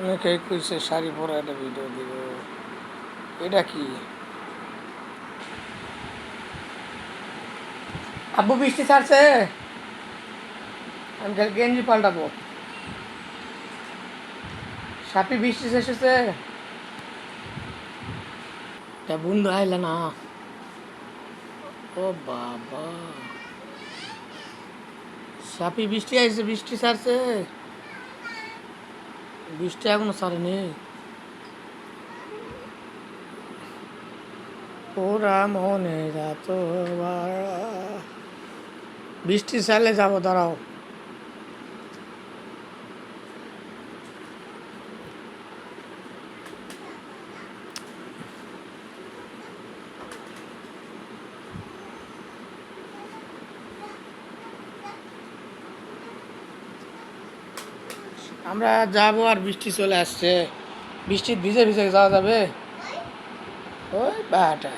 অনেকেই কইছে শাড়ি পরা একটা ভিডিও দিব। এটা কি? আব্বু বৃষ্টি ছাড়ছে, আমি খালি গেঞ্জি পাল্টাবো। সাপি বৃষ্টি এসেছে, তা বন্ধু আইলা না। ও বাবা, সাপি বৃষ্টি আইছে, বৃষ্টি ছাড়ছে, বৃষ্টি এখনো ছাড়েনি। ওরা মনে যাত বৃষ্টি ছাড়লে যাবো, দাঁড়াও। আমরা যাবো আর বৃষ্টি চলে আসছে। বৃষ্টির ভিজে ভিজে যাওয়া যাবে? ওই বাটা